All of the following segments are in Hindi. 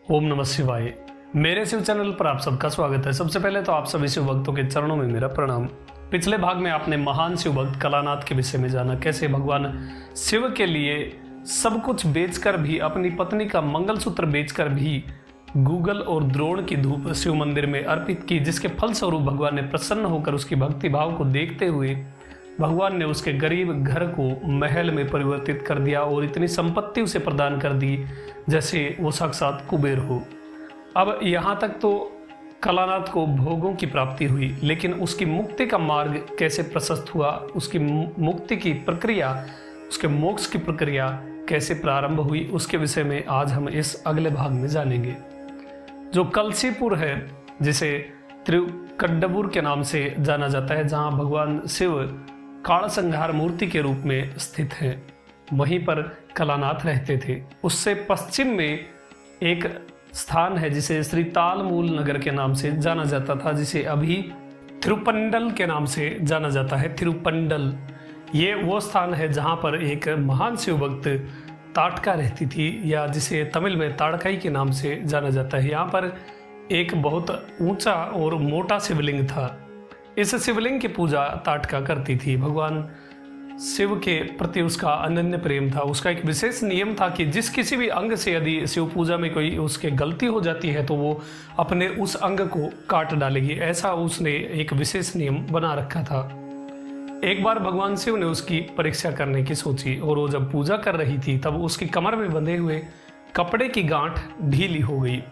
ओम नमः शिवाय। मेरे शिव चैनल पर आप सबका स्वागत है। सबसे पहले तो आप सभी शिव भक्तों के चरणों में मेरा प्रणाम। पिछले भाग में आपने महान शिव भक्त कलानाथ के विषय में जाना, कैसे भगवान शिव के लिए सब कुछ बेचकर भी, अपनी पत्नी का मंगलसूत्र बेचकर भी गूगल और द्रोण की धूप शिव मंदिर में अर्पित की, जिसके फलस्वरूप भगवान ने प्रसन्न होकर उसकी भक्ति भाव को देखते हुए भगवान ने उसके गरीब घर को महल में परिवर्तित कर दिया और इतनी संपत्ति उसे प्रदान कर दी जैसे वो साक्षात कुबेर हो। अब यहाँ तक तो कलानाथ को भोगों की प्राप्ति हुई, लेकिन उसकी मुक्ति का मार्ग कैसे प्रशस्त हुआ, उसकी मुक्ति की प्रक्रिया, उसके मोक्ष की प्रक्रिया कैसे प्रारंभ हुई, उसके विषय में आज हम इस अगले भाग में जानेंगे। जो कलसीपुर है, जिसे त्रिकड्डबुर के नाम से जाना जाता है, जहाँ भगवान शिव काल संहार मूर्ति के रूप में स्थित है, वहीं पर कलानाथ रहते थे। उससे पश्चिम में एक स्थान है जिसे श्री तालमूल नगर के नाम से जाना जाता था, जिसे अभी थिरुपंडल के नाम से जाना जाता है। थिरुपंडल ये वो स्थान है जहाँ पर एक महान शिव भक्त ताटका रहती थी, या जिसे तमिल में ताड़काई के नाम से जाना जाता है। यहाँ पर एक बहुत ऊंचा और मोटा शिवलिंग था। इस शिवलिंग की पूजा ताटका करती थी। भगवान शिव के प्रति उसका अनन्य प्रेम था। उसका एक विशेष नियम था कि जिस किसी भी अंग से यदि शिव पूजा में कोई उसके गलती हो जाती है तो वो अपने उस अंग को काट डालेगी। ऐसा उसने एक विशेष नियम बना रखा था। एक बार भगवान शिव ने उसकी परीक्षा करने की सोची, और वो जब पूजा कर रही थी तब उसकी कमर में बंधे हुए कपड़े की गांठ ढीली हो गई।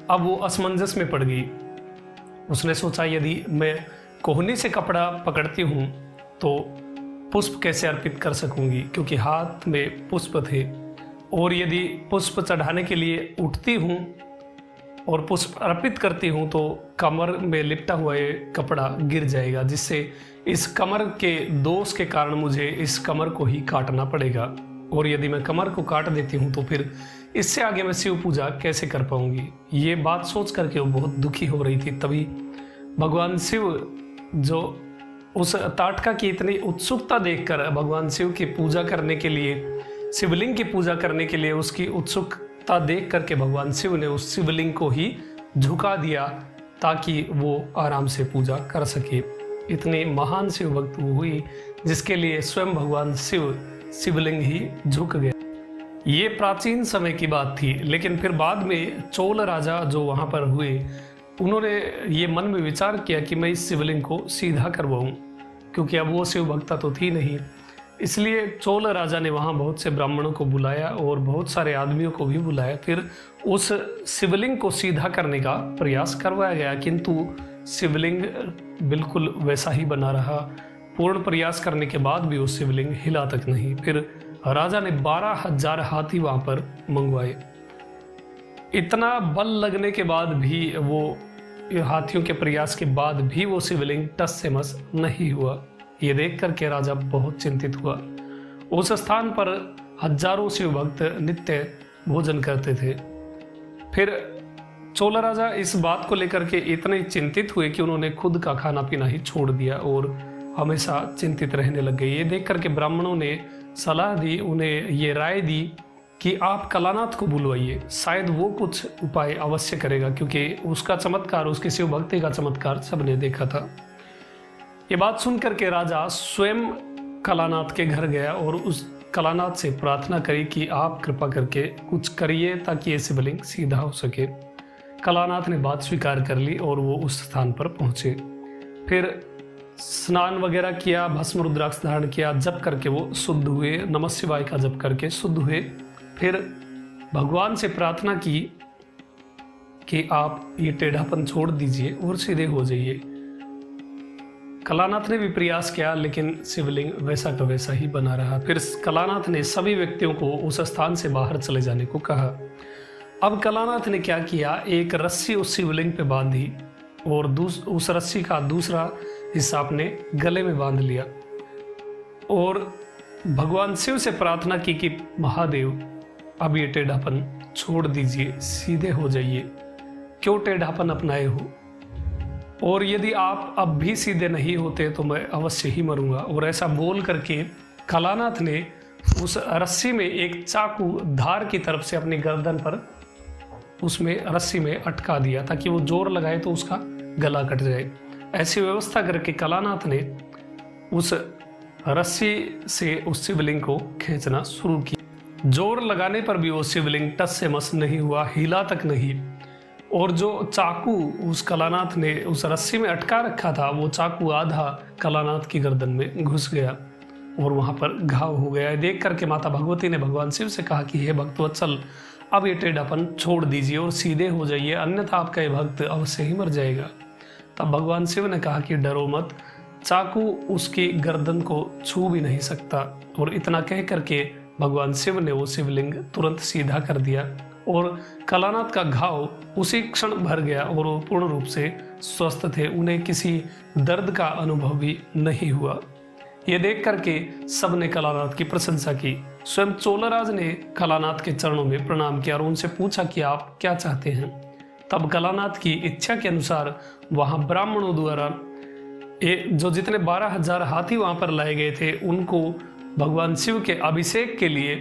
अब वो असमंजस में पड़ गई। उसने सोचा, यदि मैं कोहनी से कपड़ा पकड़ती हूँ तो पुष्प कैसे अर्पित कर सकूंगी, क्योंकि हाथ में पुष्प थे, और यदि पुष्प चढ़ाने के लिए उठती हूँ और पुष्प अर्पित करती हूँ तो कमर में लिपटा हुआ ये कपड़ा गिर जाएगा, जिससे इस कमर के दोष के कारण मुझे इस कमर को ही काटना पड़ेगा, और यदि मैं कमर को काट देती हूँ तो फिर इससे आगे मैं शिव पूजा कैसे कर पाऊंगी। ये बात सोच करके वो बहुत दुखी हो रही थी। तभी भगवान शिव, जो उस ताटका की इतनी उत्सुकता देखकर भगवान शिव की पूजा करने के लिए, शिवलिंग की पूजा करने के लिए उसकी उत्सुकता देख करके भगवान शिव ने उस शिवलिंग को ही झुका दिया ताकि वो आराम से पूजा कर सके। इतनी महान शिव भक्त वो हुई जिसके लिए स्वयं भगवान शिव शिवलिंग ही झुक गया। ये प्राचीन समय की बात थी, लेकिन फिर बाद में चोल राजा जो वहाँ पर हुए, उन्होंने ये मन में विचार किया कि मैं इस शिवलिंग को सीधा करवाऊं, क्योंकि अब वो शिव भक्ता तो थी नहीं। इसलिए चोल राजा ने वहाँ बहुत से ब्राह्मणों को बुलाया और बहुत सारे आदमियों को भी बुलाया। फिर उस शिवलिंग को सीधा करने का प्रयास करवाया गया, किंतु शिवलिंग बिल्कुल वैसा ही बना रहा। पूर्ण प्रयास करने के बाद भी वो शिवलिंग हिला तक नहीं। फिर राजा ने 12,000 हाथी वहाँ पर मंगवाए। इतना बल लगने के बाद भी, वो हाथियों के प्रयास के बाद भी वो शिवलिंग टस से मस नहीं हुआ। ये देख करके राजा बहुत चिंतित हुआ। उस स्थान पर हजारों शिव भक्त नित्य भोजन करते थे। फिर चोल राजा इस बात को लेकर के इतने चिंतित हुए कि उन्होंने खुद का खाना पीना ही छोड़ दिया और हमेशा चिंतित रहने लग गए। ये देख करके ब्राह्मणों ने सलाह दी, उन्हें ये राय दी कि आप कलानाथ को बुलवाइए, शायद वो कुछ उपाय अवश्य करेगा, क्योंकि उसका चमत्कार, उसकी शिव भक्ति का चमत्कार सबने देखा था। ये बात सुनकर के राजा स्वयं कलानाथ के घर गया और उस कलानाथ से प्रार्थना करी कि आप कृपा करके कुछ करिए ताकि ये शिवलिंग सीधा हो सके। कलानाथ ने बात स्वीकार कर ली और वो उस स्थान पर पहुंचे। फिर स्नान वगैरह किया, भस्म रुद्राक्ष धारण किया, जप करके वो शुद्ध हुए, नमः शिवाय का जप करके शुद्ध हुए। फिर भगवान से प्रार्थना की कि आप ये टेढ़ापन छोड़ दीजिए और सीधे हो जाइए। कलानाथ ने भी प्रयास किया, लेकिन शिवलिंग वैसा का वैसा ही बना रहा। फिर कलानाथ ने सभी व्यक्तियों को उस स्थान से बाहर चले जाने को कहा। अब कलानाथ ने क्या किया, एक रस्सी उस शिवलिंग पे बांधी और उस रस्सी का दूसरा हिस्सा अपने गले में बांध लिया और भगवान शिव से प्रार्थना की कि महादेव, अब ये टेढ़ापन छोड़ दीजिए, सीधे हो जाइए, क्यों टेढ़ापन अपनाए हो, और यदि आप अब भी सीधे नहीं होते तो मैं अवश्य ही मरूंगा। और ऐसा बोल करके कलानाथ ने उस रस्सी में एक चाकू धार की तरफ से अपनी गर्दन पर उसमें रस्सी में अटका दिया ताकि वो जोर लगाए तो उसका गला कट जाए। ऐसी व्यवस्था करके कलानाथ ने उस रस्सी से उस शिवलिंग को खींचना शुरू किया। जोर लगाने पर भी वो शिवलिंग टस से मस नहीं हुआ, हिला तक नहीं। और जो चाकू उस कलानाथ ने उस रस्सी में अटका रखा था, वो चाकू आधा कलानाथ की गर्दन में घुस गया और वहां पर घाव हो गया। देख करके माता भगवती ने भगवान शिव से कहा कि हे भक्तवत्सल, अब ये टेढ़ापन छोड़ दीजिए और सीधे हो जाइए, अन्यथा आपका ये भक्त अवश्य ही मर जाएगा। तब भगवान शिव ने कहा कि डरो मत, चाकू उसकी गर्दन को छू भी नहीं सकता। और इतना कह करके भगवान शिव ने वो शिवलिंग तुरंत सीधा कर दिया और कलानाथ का घाव उसी क्षण भर गया और वो पूर्ण रूप से स्वस्थ थे। उन्हें किसी दर्द का अनुभव भी नहीं हुआ। ये देख करके सबने कलानाथ की प्रशंसा की। स्वयं चोलराज ने कलानाथ के चरणों में प्रणाम किया और उनसे पूछा कि आप क्या चाहते हैं। तब कलानाथ की इच्छा के अनुसार वहां ब्राह्मणों द्वारा जो जितने 12,000 हाथी वहां पर लाए गए थे, उनको भगवान शिव के अभिषेक के लिए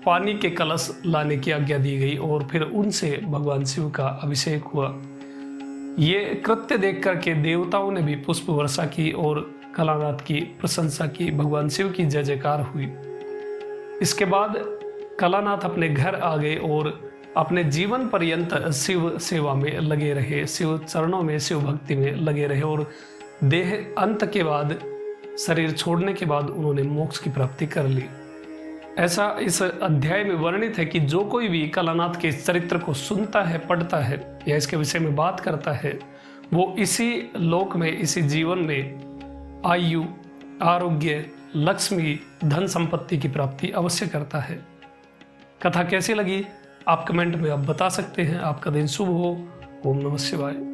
पानी के कलश लाने की आज्ञा दी गई और फिर उनसे भगवान शिव का अभिषेक हुआ। ये कृत्य देख करके देवताओं ने भी पुष्प वर्षा की और कलानाथ की प्रशंसा की, भगवान शिव की जय जयकार हुई। इसके बाद कलानाथ अपने घर आ गए और अपने जीवन पर्यंत शिव सेवा में लगे रहे, शिव चरणों में, शिव भक्ति में लगे रहे और देह अंत के बाद, शरीर छोड़ने के बाद उन्होंने मोक्ष की प्राप्ति कर ली। ऐसा इस अध्याय में वर्णित है कि जो कोई भी कलानाथ के चरित्र को सुनता है, पढ़ता है या इसके विषय में बात करता है, वो इसी लोक में, इसी जीवन में आयु, आरोग्य, लक्ष्मी, धन संपत्ति की प्राप्ति अवश्य करता है। कथा कैसी लगी आप कमेंट में आप बता सकते हैं। आपका दिन शुभ हो। ओम नमः शिवाय।